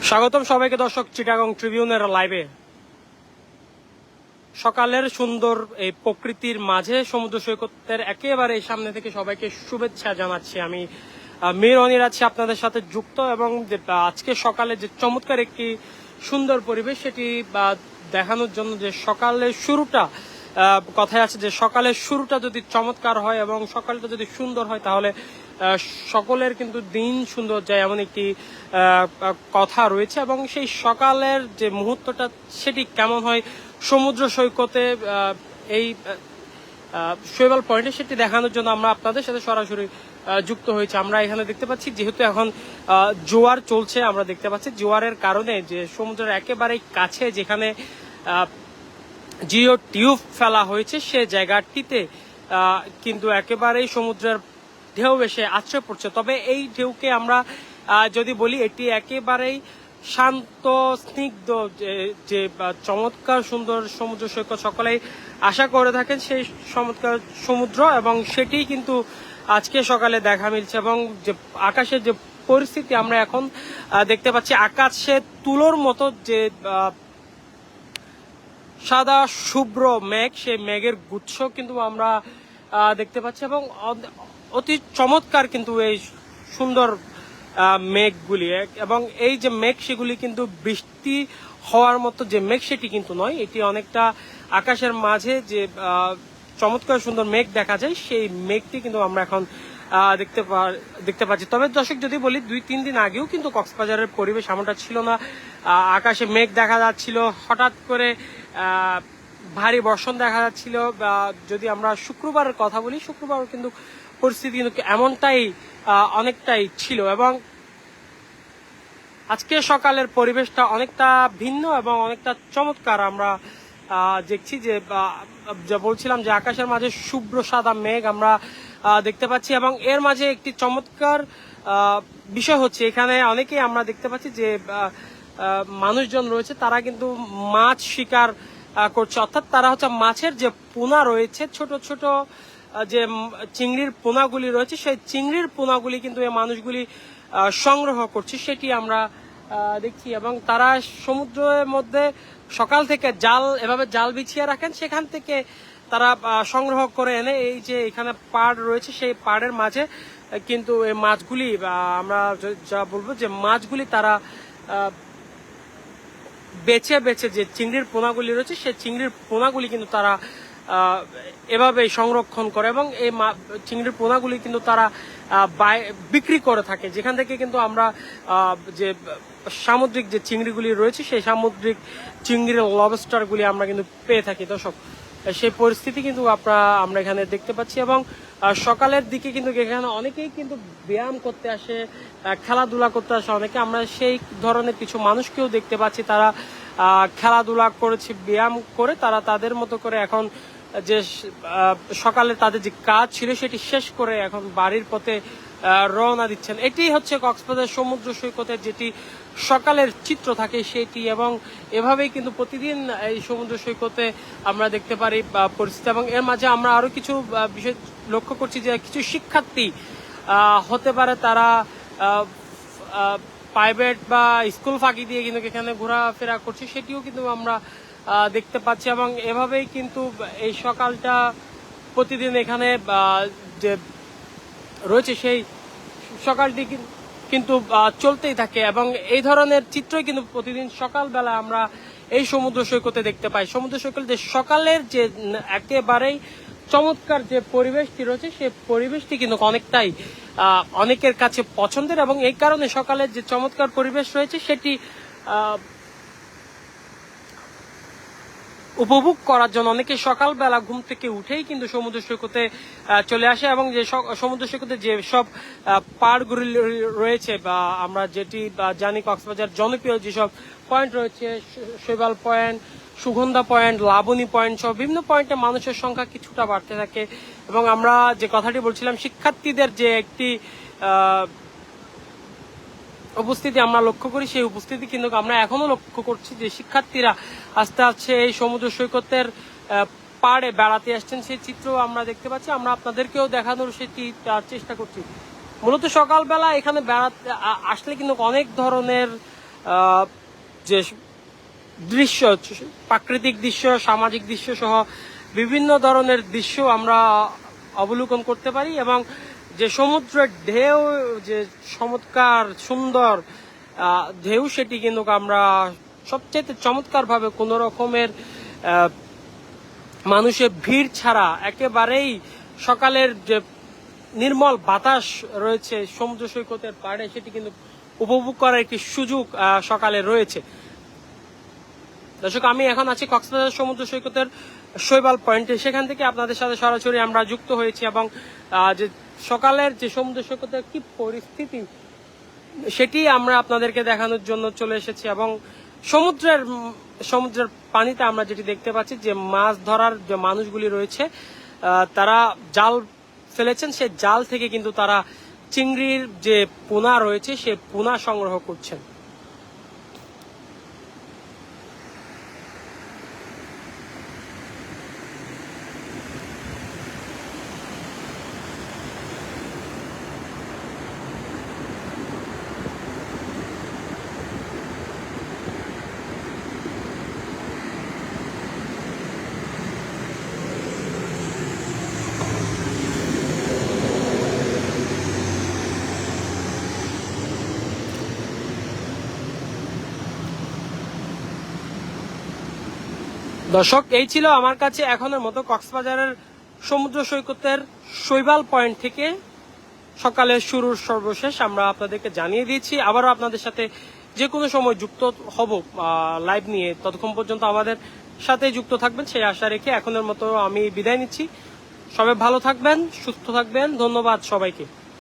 স্বাগতম সবাইকে দর্শক চিটাগং ট্রিবিউনের লাইভে। সকালের সুন্দর এই প্রকৃতির মাঝে সমুদ্র সৈকতের একেবারে সামনে থেকে সবাইকে শুভেচ্ছা জানাচ্ছি। আমি মীর অনির আছি আপনাদের সাথে যুক্ত, এবং আজকে সকালে যে চমৎকার একটি সুন্দর পরিবেশ সেটি দেখানোর জন্য যে সকালের শুরুটা, কথায় আছে যে সকালের শুরুটা যদি চমৎকার হয় এবং সকালটা যদি সুন্দর হয় তাহলে সকলের কিন্তু দিন সুন্দর যায়, এমন একটি কথা রয়েছে। এবং সেই সকালের যে মুহূর্তটা সেটি কেমন হয় সমুদ্র সৈকতে এই শৈবাল পয়েন্টে, সেটি দেখানোর জন্য আমরা আপনাদের সাথে সরাসরি যুক্ত হয়েছে। আমরা এখানে দেখতে পাচ্ছি যেহেতু এখন জোয়ার চলছে, আমরা দেখতে পাচ্ছি জোয়ারের কারণে যে সমুদ্রের একেবারেই কাছে যেখানে জিও টিউব ফেলা হয়েছে সে জায়গাটিতে কিন্তু একেবারেই সমুদ্রের ঢেউ এসে আছড়ে পড়ছে। তবে এই ঢেউকে আমরা যদি বলি এটি একেবারেই শান্ত স্নিগ্ধ যে চমৎকার সুন্দর সমুদ্র সৈকত সকলেই আশা করে থাকেন সেই চমৎকার সমুদ্র, এবং সেটি কিন্তু আজকে সকালে দেখা মিলছে। এবং যে আকাশের যে পরিস্থিতি আমরা এখন দেখতে পাচ্ছি, আকাশে তুলোর মতো যে সাদা শুভ্র মেঘ, সেই মেঘের গুচ্ছ কিন্তু আমরা দেখতে পাচ্ছি। এবং অতি চমৎকার কিন্তু এই সুন্দর মেঘগুলি, এবং এই যে মেঘ সেগুলি কিন্তু বৃষ্টি হওয়ার মতো যে মেঘ সেটি কিন্তু নয়, এটি অনেকটা আকাশের মাঝে যে চমৎকার সুন্দর মেঘ দেখা যায় সেই মেঘটি কিন্তু আমরা এখন দেখতে পাচ্ছি। তবে দর্শক যদি বলি 2-3 দিন আগেও কিন্তু কক্সবাজারের পরিবেশ এমনটা ছিল না। আকাশে মেঘ দেখা যাচ্ছিল, হঠাৎ করে ভারী বর্ষণ দেখা যাচ্ছিল। যদি আমরা শুক্রবারের কথা বলি, শুক্রবার কিন্তু পরিস্থিতি কিন্তু এমনটাই অনেকটাই ছিল। এবং আজকে সকালের পরিবেশটা অনেকটা ভিন্ন এবং অনেকটা চমৎকার। আমরা দেখছি যে যা বলছিলাম যে আকাশের মাঝে শুভ্র সাদা মেঘ আমরা দেখতে পাচ্ছি। এবং এর মাঝে একটি চমৎকার বিষয় হচ্ছে, এখানে অনেকেই আমরা দেখতে পাচ্ছি যে মানুষজন রয়েছে, তারা কিন্তু মাছ শিকার করছে। অর্থাৎ তারা হচ্ছে মাছের যে পোনা রয়েছে, ছোট ছোট যে চিংড়ির পোনাগুলি রয়েছে, সেই চিংড়ির পোনাগুলি কিন্তু এই মানুষগুলি সংগ্রহ করছে, সেটি আমরা দেখছি। এবং তারা সমুদ্রের মধ্যে সকাল থেকে এভাবে জাল বিছিয়ে রাখেন, সেখান থেকে তারা সংগ্রহ করে এনে এই যে এখানে পাড় রয়েছে সেই পাড়ের মাঝে কিন্তু এই মাছগুলি, আমরা যা বলবো যে মাছগুলি তারা বেছে বেছে যে চিংড়ির পোনাগুলি রয়েছে সেই চিংড়ির পোনাগুলি কিন্তু তারা এভাবে সংরক্ষণ করে, এবং এই চিংড়ির পোনাগুলি কিন্তু তারা বিক্রি করে থাকে, যেখান থেকে কিন্তু আমরা যে সামুদ্রিক যে চিংড়িগুলি রয়েছে সেই সামুদ্রিক চিংড়ির লবস্টারগুলি আমরা কিন্তু পেয়ে থাকি। দর্শক, সেই পরিস্থিতি কিন্তু আমরা এখানে দেখতে পাচ্ছি। এবং সকালের দিকে কিন্তু এখানে অনেকেই কিন্তু ব্যায়াম করতে আসে, খেলাধুলা করতে আসে অনেকে। আমরা সেই ধরনের কিছু মানুষকেও দেখতে পাচ্ছি, তারা খেলাধুলা করেছে, ব্যায়াম করে তারা তাদের মতো করে এখন যে সকালে তাদের যে কাজ ছিল সেটি শেষ করে এখন বাড়ির পথে রওনা দিচ্ছেন। এটি হচ্ছে কক্সবাজার সমুদ্র সৈকতের যেটি সকালের চিত্র থাকে সেটি। এবং এভাবেই কিন্তু প্রতিদিন এই সমুদ্র সৈকতে আমরা দেখতে পারি পরিস্থিতি। এবং এর মাঝে আমরা আরো কিছু বিষয় লক্ষ্য করছি যে কিছু শিক্ষার্থী হতে পারে তারা প্রাইভেট বা স্কুল ফাঁকি দিয়ে কিন্তু এখানে ঘোরাফেরা করছে, সেটিও কিন্তু আমরা দেখতে পাচ্ছি। এবং এভাবেই কিন্তু এই সকালটা প্রতিদিন এখানে যে রয়েছে সেই সকালটি কিন্তু চলতেই থাকে। এবং এই ধরনের চিত্রই কিন্তু প্রতিদিন সকালবেলা আমরা এই সমুদ্র সৈকতে দেখতে পাই। সমুদ্র সৈকতে যে সকালের যে একেবারেই চমৎকার যে পরিবেশটি রয়েছে সেই পরিবেশটি কিন্তু অনেকটাই অনেকের কাছে পছন্দের, এবং এই কারণে সকালের যে চমৎকার পরিবেশ রয়েছে সেটি উপভোগ করার জন্য অনেকে সকালবেলা ঘুম থেকে উঠেই কিন্তু সমুদ্র সৈকতে চলে আসে। এবং যে সমুদ্র সৈকতে যে সব পাড়গুলি রয়েছে বা আমরা যেটি জানি কক্সবাজার জনপ্রিয় যেসব পয়েন্ট রয়েছে, Shaibal point, Sugandha point, Laboni point সহ বিভিন্ন পয়েন্টে মানুষের সংখ্যা কিছুটা বাড়তে থাকে। এবং আমরা যে কথাটি বলছিলাম শিক্ষার্থীদের যে একটি উপস্থিতি আমরা লক্ষ্য করি, সেই উপস্থিতি কিন্তু আমরা এখনো লক্ষ্য করছি যে শিক্ষার্থীরা আস্তে আস্তে এই সমুদ্র সৈকতের পাড়ে বেড়াতে আসছেন, সেই চিত্র আমরা দেখতে পাচ্ছি। আমরা আপনাদেরকেও দেখানোর সেটি চেষ্টা করছি। মূলত সকালবেলা এখানে বেড়াতে আসলে কিন্তু অনেক ধরনের যে দৃশ্য, প্রাকৃতিক দৃশ্য, সামাজিক দৃশ্য সহ বিভিন্ন ধরনের দৃশ্য আমরা অবলোকন করতে পারি এবং যে সমুদ্রের ঢেউ, যে চমৎকার সুন্দর ঢেউ, সেটি কিন্তু আমরা সবচেয়ে চমৎকারভাবে কোনো রকমের মানুষের ভিড় ছাড়া একেবারেই সকালের যে নির্মল বাতাস রয়েছে সমুদ্র সৈকতের পাড়ে, সেটি কিন্তু উপভোগ করার একটি সুযোগ সকালে রয়েছে। দর্শক, আমি এখন আছি কক্সবাজার সমুদ্র সৈকতের শৈবাল পয়েন্টে। সেখান থেকে আপনাদের সাথে সরাসরি আমরা যুক্ত হয়েছি এবং যে সকালের যে সমুদ্র সৈকতের কি পরিস্থিতি সেটি আমরা আপনাদেরকে দেখানোর জন্য চলে এসেছি এবং সমুদ্রের পানিতে আমরা যেটি দেখতে পাচ্ছি যে মাছ ধরার যে মানুষগুলি রয়েছে তারা জাল ফেলেছেন, সেই জাল থেকে কিন্তু তারা চিংড়ির যে পোনা রয়েছে সে পোনা সংগ্রহ করছেন। দর্শক, এই ছিল আমার কাছে এখনের মতো কক্সবাজারের সমুদ্র সৈকতের শৈবাল পয়েন্ট থেকে সকালের শুরুর সর্বশেষ আমরা আপনাদেরকে জানিয়ে দিয়েছি। আবারও আপনাদের সাথে যে কোনো সময় যুক্ত হব লাইভ নিয়ে, ততক্ষণ পর্যন্ত আমাদের সাথে যুক্ত থাকবেন সেই আশা রেখে এখনের মতো আমি বিদায় নিচ্ছি। সবাই ভালো থাকবেন, সুস্থ থাকবেন, ধন্যবাদ সবাইকে।